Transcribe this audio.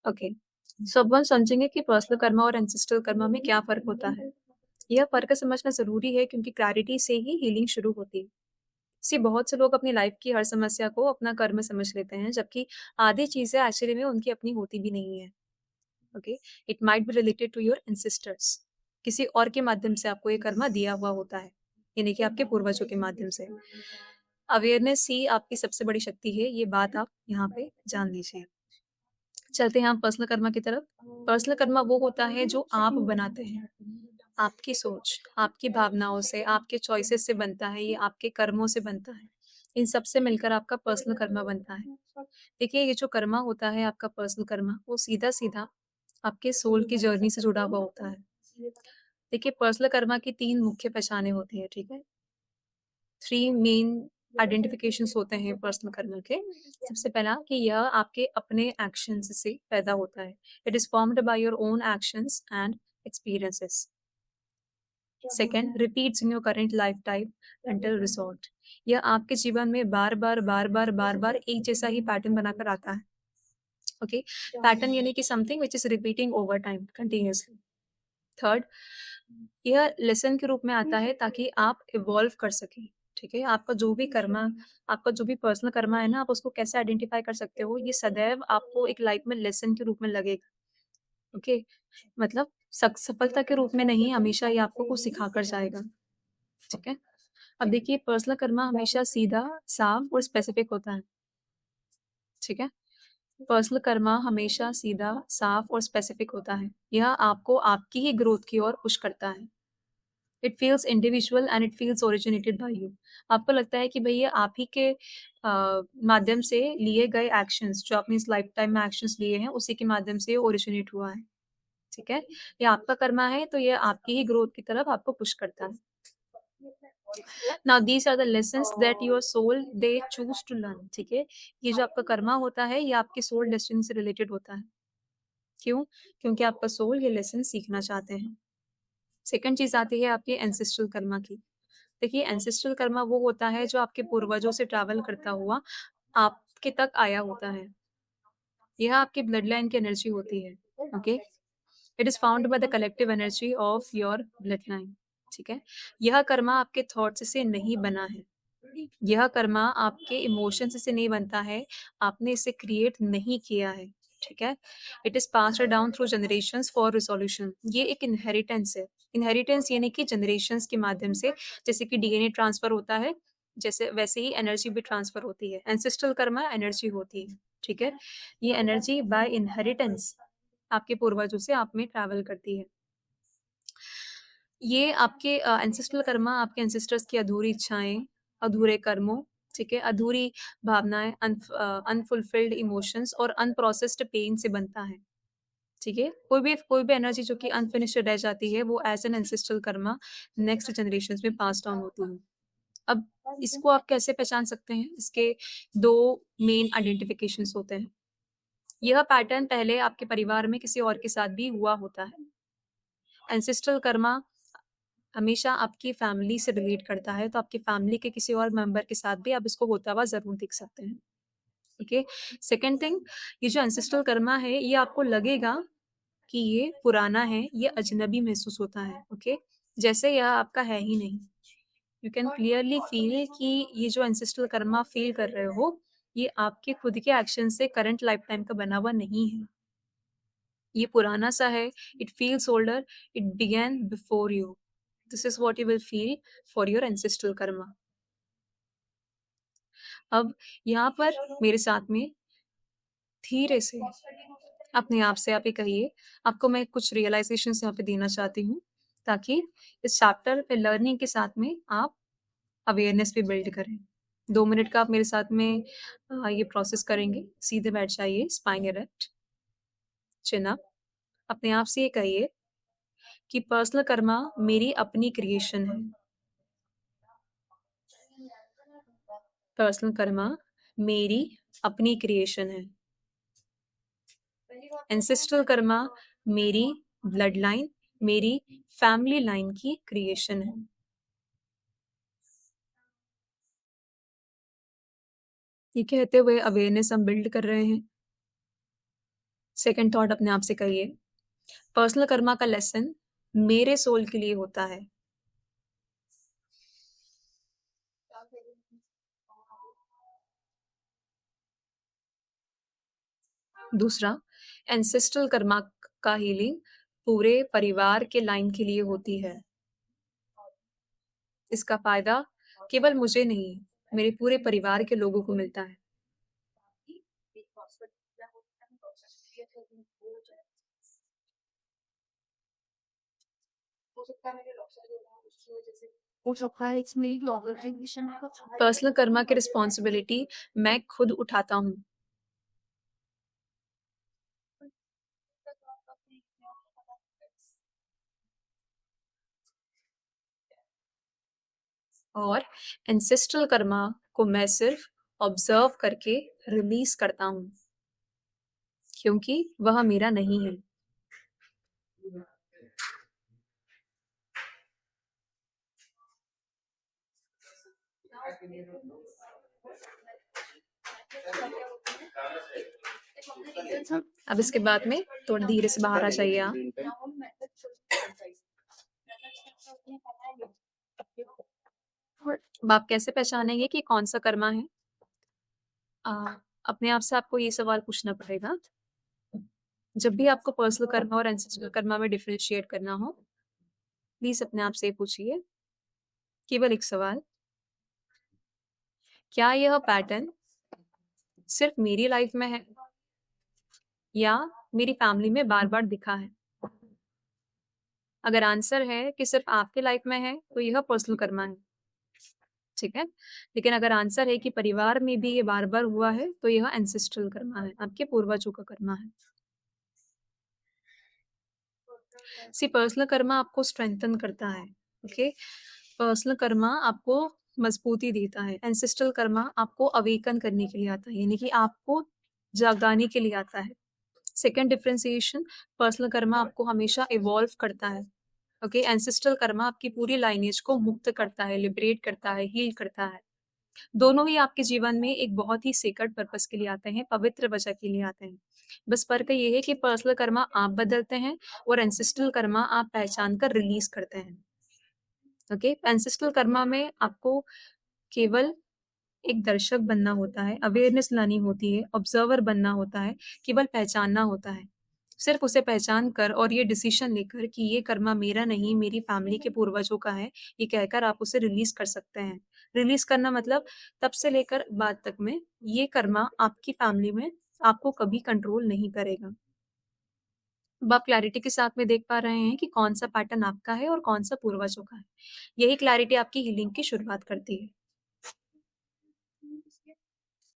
Okay. सब one समझेंगे कि पर्सनल कर्मा और एंसेस्ट्रल कर्मा में क्या फ़र्क होता है। यह फ़र्क समझना ज़रूरी है क्योंकि क्लैरिटी से ही हीलिंग शुरू होती है। सी बहुत से लोग अपनी लाइफ़ की हर समस्या को अपना कर्म समझ लेते हैं, जबकि आधी चीज़ें एक्चुअली में उनकी अपनी होती भी नहीं है। Okay, it might be related to your ancestors. किसी और के माध्यम से आपको ये कर्मा दिया हुआ होता है, यानी कि आपके पूर्वजों के माध्यम से। अवेयरनेस ही आपकी सबसे बड़ी शक्ति है, ये बात आप यहाँ पे जान लीजिए। चलते हैं हम पर्सनल कर्मा की तरफ। पर्सनल कर्मा वो होता है जो आप बनाते हैं। आपकी सोच, आपकी भावनाओं से, आपके चॉइसेस से बनता है, ये आपके कर्मों से बनता है। इन सब से मिलकर आपका पर्सनल कर्मा बनता है। देखिए, ये जो कर्मा होता है आपका पर्सनल कर्मा, वो सीधा-सीधा आपके सोल की जर्नी से जुड़ा हुआ होता है। देखिए, पर्सनल कर्मा की 3 मुख्य पहचानें होती हैं, ठीक है? 3 मेन आइडेंटिफिकेशंस होते हैं पर्सनल कर्मा के। सबसे पहला कि यह आपके अपने एक्शंस से पैदा होता है। It is formed by your own actions and experiences. Second, repeats in your current life type until resolved. यह आपके जीवन में बार-बार, बार-बार, बार-बार एक जैसा ही पैटर्न बनाकर आता है। ओके? पैटर्न यानी कि something which is repeating over time continuously. Third, यह लेसन के रूप में आता है ताकि आप इवॉल्व कर सकें, ठीक है? आपका जो भी कर्मा, आपका जो भी पर्सनल कर्मा है ना, आप उसको कैसे आइडेंटिफ़ाई कर सकते हो, ये सदैव आपको एक लाइफ में लेसन के रूप में लगेगा, ओके? मतलब सफलता के रूप में नहीं, हमेशा ये आपको कुछ सिखा कर जाएगा, ठीक है? अब देखिए, पर्सनल कर्मा हमेशा सीधा, साफ और स्पेसिफिक होता है, ठीक है? पर्सनल कर्मा हमेशा सीधा, साफ और स्पेसिफिक होता है। यह आपको आपकी ही ग्रोथ की ओर पुश करता है। It feels individual and it feels originated by you. आपको लगता है कि भई ये आप ही के माध्यम से लिए गए एक्शंस, जो आपने इस लाइफ टाइम में एक्शंस लिए हैं, उसी के माध्यम से ये ओरिजिनेट हुआ है, ठीक है? ये आपका कर्मा है, तो ये आपकी ही ग्रोथ की तरफ आपको पुश करता है। Now these are the lessons that your soul they choose to learn, ठीक है? ये जो आपका कर्मा होता है, ये आपके सोल डेस्टिनी से रिलेटेड होता है। क्यों? क्योंकि आपका सोल ये लेसन सीखना चाहते हैं। सेकंड चीज़ आती है आपके एंसेस्ट्रल कर्मा की। देखिए, एंसेस्ट्रल कर्मा वो होता है जो आपके पूर्वजों से ट्रैवल करता हुआ आपके तक आया होता है। यह आपकी ब्लड लाइन की एनर्जी होती है, okay? It is found by the collective energy of your blood line, ठीक है? यह कर्मा आपके थॉट्स से नहीं बना है। यह कर्मा आपके इमोशंस से नहीं बनता है, आपने इसे क्रिएट नहीं किया है, ठीक है? It is passed down through generations for resolution. ये एक इनहेरिटेंस है। इनहेरिटेंस यानी कि जनरेशंस के माध्यम से, जैसे कि डीएनए ट्रांसफ़र होता है, जैसे वैसे ही एनर्जी भी ट्रांसफ़र होती है। एंसेस्ट्रल कर्मा एनर्जी होती है, ठीक है? ये एनर्जी बाय इनहेरिटेंस आपके पूर्वजों से आप में ट्रैवल करती है। ये आपके एंसेस्ट्रल कर्मा आपके एंसेस्टर्स की अधूरी इच्छाएँ, अधूरे कर्मों, ठीक है? अधूरी भावनाएँ, अनफुलफिल्ड इमोशंस और अनप्रोसेस्ड पेन से बनता है, ठीक है? कोई भी एनर्जी जो कि अनफिनिश्ड रह जाती है, वो as an ancestral Karma next generations में पास डाउन होती है। अब इसको आप कैसे पहचान सकते हैं? इसके 2 मेन आइडेंटिफिकेशंस होते हैं। यह पैटर्न पहले आपके परिवार में किसी और के साथ भी हुआ होता है। एंसेस्ट्रल कर्मा हमेशा आपकी फैमिली से रिलेट करता है, तो आपकी फैमिली के किसी और मेंबर के साथ भी आप इसको होता हुआ ज़रूर देख सकते हैं, ओके? सेकंड थिंग, ये जो एंसेस्ट्रल कर्मा है, ये आपको लगेगा कि ये पुराना है, ये अजनबी महसूस होता है, ओके? जैसे यह आपका है ही नहीं। यू कैन क्लियरली फ़ील कि ये जो एंसेस्ट्रल कर्मा फ़ील कर रहे हो, ये आपके खुद के एक्शन से करंट लाइफ़ टाइम का बना हुआ नहीं है। ये पुराना-सा है, it feels older, it began before you. This is what you will feel for your ancestral Karma. अब यहाँ पर मेरे साथ में धीरे से अपने आप से आप ये कहिए, आपको मैं कुछ रियलाइज़ेशंस यहाँ पे देना चाहती हूँ, ताकि इस चैप्टर पे लर्निंग के साथ में आप अवेयरनेस भी बिल्ड करें। 2 मिनट का आप मेरे साथ में ये प्रोसेस करेंगे। सीधे बैठ जाइए, स्पाइन इरेक्ट, चिन अप। अपने आप से ये कहिए कि पर्सनल कर्मा मेरी अपनी क्रिएशन है। पर्सनल कर्मा मेरी अपनी क्रिएशन है। एंसेस्ट्रल कर्मा मेरी ब्लड लाइन, मेरी फैमिली लाइन की क्रिएशन है। ये कहते हुए अवेयरनेस हम बिल्ड कर रहे हैं। सेकंड थॉट अपने आप से कहिए, पर्सनल कर्मा का लेसन मेरे सोल के लिए होता है। दूसरा, एंसेस्ट्रल कर्मा का हीलिंग पूरे परिवार के लाइन के लिए होती है। इसका फ़ायदा केवल मुझे नहीं, मेरे पूरे परिवार के लोगों को मिलता है। पर्सनल कर्मा की रिस्पॉन्सिबिलिटी मैं खुद उठाता हूँ। और एंसेस्ट्रल कर्मा को मैं सिर्फ ऑब्जर्व करके रिलीज करता हूँ, क्योंकि वह मेरा नहीं है। अब इसके बाद में थोड़ा धीरे से बाहर आ जाइए आप। अब आप कैसे पहचानेंगे कि कौन सा कर्मा है? आ, अपने आप से आपको ये सवाल पूछना पड़ेगा। जब भी आपको पर्सनल कर्मा और एंसेस्ट्रल कर्मा में डिफरेंशिएट करना हो, प्लीज अपने आप से पूछिए केवल एक सवाल, क्या यह पैटर्न सिर्फ मेरी लाइफ में है या मेरी फैमिली में बार बार दिखा है? अगर आंसर है कि सिर्फ आपके लाइफ में है तो यह पर्सनल कर्मा है, ठीक है। लेकिन अगर आंसर है कि परिवार में भी ये बार बार हुआ है तो यह एंसेस्ट्रल कर्मा है, आपके पूर्वजों का कर्मा है। सी पर्सनल कर्मा आपको स्ट्रेंथन करता है, ओके। पर्सनल कर्मा आपको मजबूती देता है, एंसेस्ट्रल कर्मा आपको अवेकन करने के लिए आता है, यानी कि आपको जगाने के लिए आता है। सेकंड डिफरेंशिएशन, पर्सनल कर्मा आपको हमेशा इवॉल्व करता है, ओके। एंसेस्ट्रल कर्मा आपकी पूरी लाइनेज को मुक्त करता है, लिबरेट करता है, हील करता है। दोनों ही आपके जीवन में एक बहुत ही सेक्रेड पर्पस के लिए आते हैं, पवित्र वजह के लिए आते हैं। बस फर्क ये है कि पर्सनल कर्मा आप बदलते हैं और एंसेस्ट्रल कर्मा आप पहचान कर रिलीज करते हैं, ओके। एंसेस्ट्रल कर्मा में आपको केवल एक दर्शक बनना होता है, अवेयरनेस लानी होती है, ऑब्जर्वर बनना होता है, केवल पहचानना होता है। सिर्फ उसे पहचान कर और ये डिसीजन लेकर कि ये कर्मा मेरा नहीं, मेरी फैमिली के पूर्वजों का है, ये कहकर आप उसे रिलीज कर सकते हैं। रिलीज करना मतलब तब से लेकर बाद तक में ये कर्मा आपकी फैमिली में आपको कभी कंट्रोल नहीं करेगा। अब आप क्लैरिटी के साथ में देख पा रहे हैं कि कौन सा पैटर्न आपका है और कौन सा पूर्वजों का है। यही क्लैरिटी आपकी हीलिंग की शुरुआत करती है।